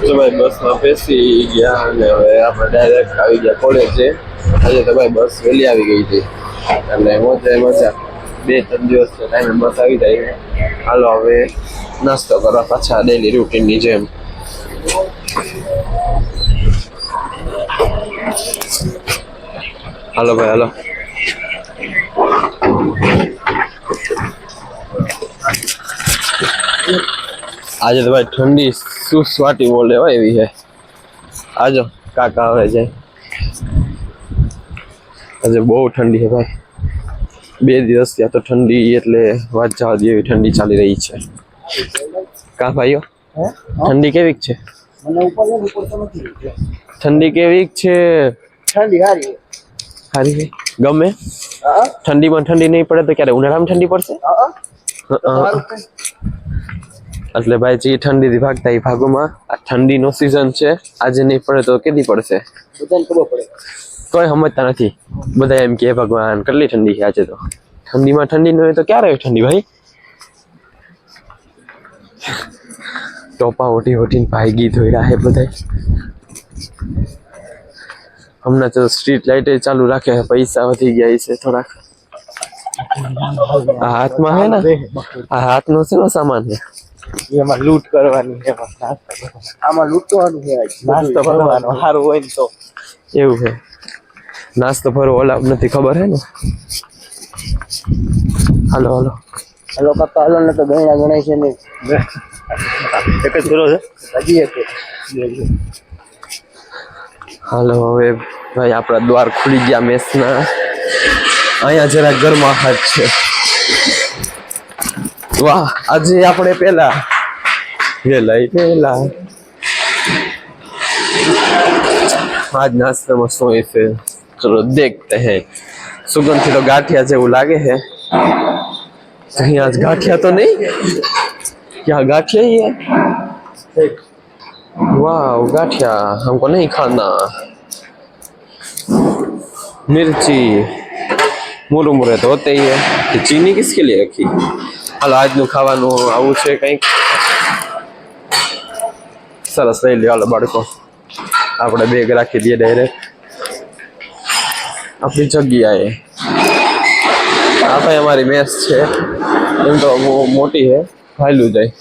તો ભાઈ બસમાં બેસી ગયા અને હવે આપણે ડાયરેક્ટ આવી ગયા કોલેજે. આજે તો ભાઈ બસ વહેલી આવી ગઈ હતી એટલે મજા 2-3 દિવસ ટાઈમે બસ આવી જાય. હાલો હવે નાસ્તો કરવા પાછા ડેલી રૂટીનની જેમ. હાલો ભાઈ હાલો. આજે તો ભાઈ ઠંડી સુસવાટી બોલે હોય એવી છે. આજો કાકા આવે છે. આજે બહુ ઠંડી છે ભાઈ. 2 દિવસ ત્યાં તો ઠંડી એટલે વાત જવા દે એવી ઠંડી ચાલી રહી છે. કા ભાઈઓ ઠંડી કેવીક છે? ઠંડી કેવીક છે? ઠંડી હારી હારી ગમે. ઠંડીમાં ઠંડી નહીં પડે તો ક્યારે ઉનાળામાં ઠંડી પડશે? એટલે ભાઈ જે ઠંડીથી ભાગતા એ ભાગોમાં આ ઠંડીનો સિઝન છે. આજે નહીં પડે તો કેદી પડશે? બધાને ખબર પડે. કોઈ સમજતા નથી. બધા એમ કે ભગવાન કેટલી ઠંડી છે આજે તો. ઠંડીમાં ઠંડી ન હોય તો ક્યારે હોય ઠંડી ભાઈ? ટોપા ઓઢીને ભાગી ધોઈડા હે બધા. હમણાં તો સ્ટ્રીટ લાઇટ ચાલુ રાખે છે. પૈસા વધી ગયા છે થોડાક. આ હાથમાં હે ને, આ હાથનો છે ને સામાન છે. એમાં લૂંટ કરવાની છે. આમાં લૂંટવાનું છે. નાસ્તો કરવાનો સારું હોય ને તો એવું છે. નાસ્તો ભરો ઓલા નથી ખબર હે ને. હાલો હાલો હાલો કાકા હાલો ને તો ગણાય છે ને. એક જ કરો છે હજી એક. હાલો હવે ભાઈ આપણા દ્વાર ખુલી ગયા મેસના. અહીંયા જરા ગરમાહટ છે. વાહ આજે આપણે પેલા આજ નાસ્તામાં શું છે ચલો દેખતે હે. સુગંધથી તો ગાંઠિયા જેવું લાગે है. कहीं आज गाठिया तो नहीं? क्या गाठिया ही है? वाह गाठिया हमको नहीं खाना. मिर्ची मुरमुरे तो होते ही है. चीनी किसके लिए रखी? हाल આજનું ખાવાનું આવું છે કંઈક. સરસ લઈ લ્યો હાલો બાળકો. આપણે બેગ રાખી દઈએ ડાયરેક્ટ આપણી જગ્યાએ. આ ભાઈ અમારી મેસ છે. એમ તો મોટી છે. ખાયલું જાય.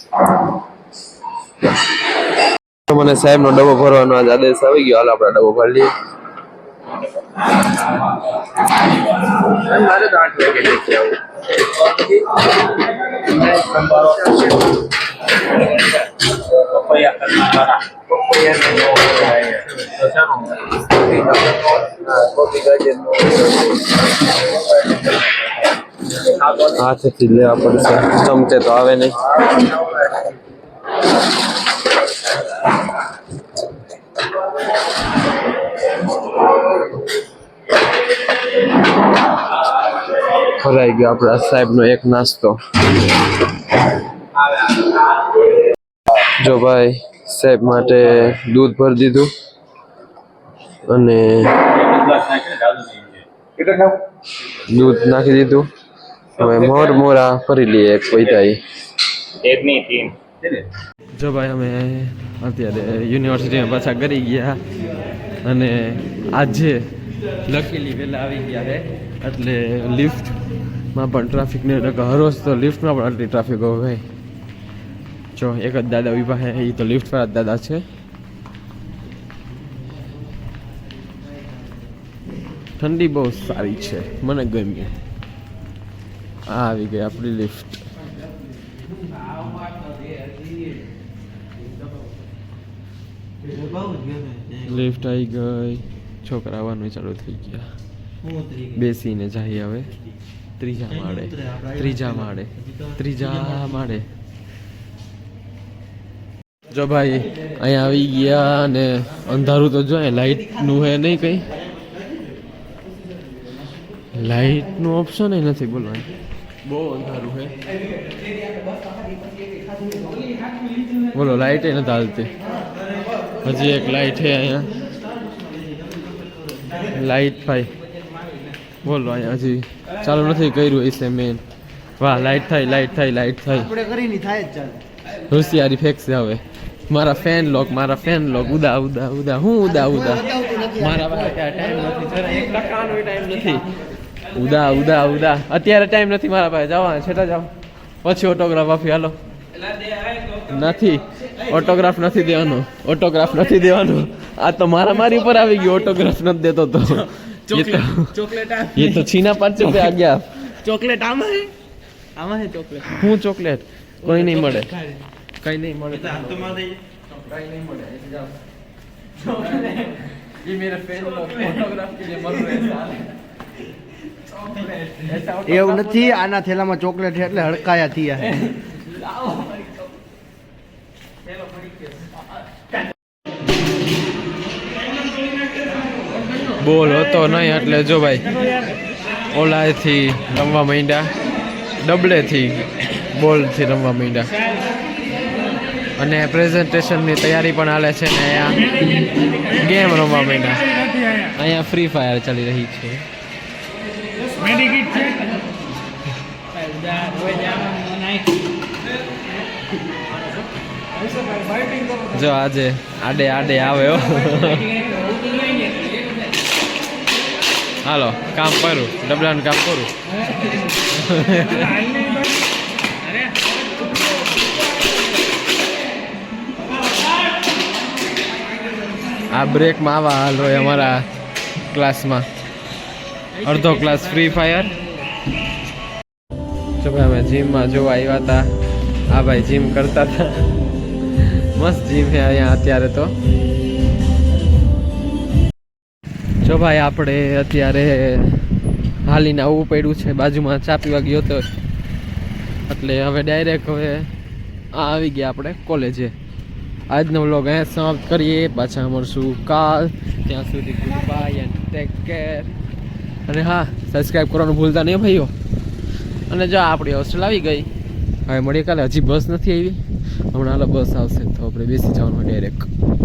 મને સાહેબનો ડબ્બો ભરવાનો આજ આદેશ આવી ગયો. હાલ આપણે ડબ્બો ભરી લઈએ. મારે તો 8 વાગે જઈ આવું. હાથેથી લેવા પડશે. ચમચે તો આવે નહીં. ભરાઈ ગયો આપણા સાહેબનો એક નાસ્તો. જો ભાઈ સાહેબ માટે દૂધ ભરી દીધું અને દૂધ નાખી દીધું. હવે મોરા ભરી લઈએ એક પૈતાઈ. જો ભાઈ અમે અત્યારે યુનિવર્સિટીમાં પાછા કરી ગયા અને આજે લકીલી વહેલા આવી ગયા છે એટલે લિફ્ટમાં પણ ટ્રાફિક નહીં. હરોજ તો લિફ્ટમાં પણ આટલી ટ્રાફિક હોય ભાઈ. જો એક જ દાદા ઉભા છે. એ તો લિફ્ટ વાળા જ દાદા છે. ઠંડી બહુ સારી છે. મને ગમ્યું. આ આવી ગઈ આપણી લિફ્ટ. લિફ્ટ આવી ગઈ. છોકરા આવવાનું ચાલુ થઈ ગયા. બેસીને જાય હવે ત્રીજા માળે. જો ભાઈ અહીંયા આવી ગયા અને અંધારું તો જો લાઇટનું હે નહીં કંઈ. લાઇટનું ઓપ્શન નથી. બોલો બહુ અંધારું હે. બોલો લાઇટ નથી હાલતી. હજી એક લાઇટ છે અહીંયા. લાઇટ ભાઈ બોલો અહીંયા હજી ચાલુ નથી કર્યું હશે મેન. વાહ લાઇટ થાય. હોશિયારી ફેંકશે હવે. મારા ફેન લોક ઉદા ઉદા ઉદા હું ઉદા ઉદા મારા પાસે ટાઈમ નથી જરા 1% ટાઈમ નથી ઉદા ઉદા ઉદા અત્યારે ટાઈમ નથી મારા પાસે જવા છેટા જાવ પછી ઓટોગ્રાફ આપી હાલો નથી ઓટોગ્રાફ નથી દેવાનો આ તો મારી ઉપર આવી ગયો ઓટોગ્રાફ નથી દેતો તો ये तो छीना 5 पे आ गया ચોકલેટ આમાં હે ચોકલેટ હું ચોકલેટ કોઈ નહીં મળે કઈ નહીં મળે कहीं नहीं मिले ऐसे जाओ ये मेरे फैन लोग फोटोग्राफ के लिए मर रहे हैं એવું નથી આના થેલામાં ચોકલેટ છે એટલે હડકાયા થયા હે બોલ હતો નહીં એટલે જો ભાઈ ઓલાથી રમવા માંડ્યા ડબલેથી બોલથી રમવા માંડ્યા અને પ્રેઝન્ટેશનની તૈયારી પણ હાલે છે ને અહીંયા ગેમ રમવા માંડ્યા અહીંયા ફ્રી ફાયર ચાલી રહી છે જો આજે આડે આવે હાલો કામ કરું ડબલાનું કામ કરું આ બ્રેકમાં આવા હાલ હોય અમારા ક્લાસમાં અડધો ક્લાસ ફ્રી ફાયર જો ભાઈ અમે જીમમાં જોવા આવ્યા હતા આ ભાઈ જીમ કરતા હતા મસ્ત જીમ છે અહીંયા અત્યારે તો જો ભાઈ આપણે અત્યારે હાલીને આવવું પડ્યું છે બાજુમાં ચા પીવા ગયો હતો એટલે હવે ડાયરેક્ટ હવે આવી ગયા આપણે કોલેજે આજનો વ્લોગ અહીંયા સમાપ્ત કરીએ પાછા મળશું કાલ ત્યાં સુધી good bye and take care અને હા સબસ્ક્રાઈબ કરવાનું ભૂલતા નહીં ભાઈઓ અને જો આપણી હોસ્ટેલ આવી ગઈ હવે મળીએ કાલે હજી બસ નથી આવી હમણાં બસ આવશે તો આપણે બેસી જવાનું ડાયરેક્ટ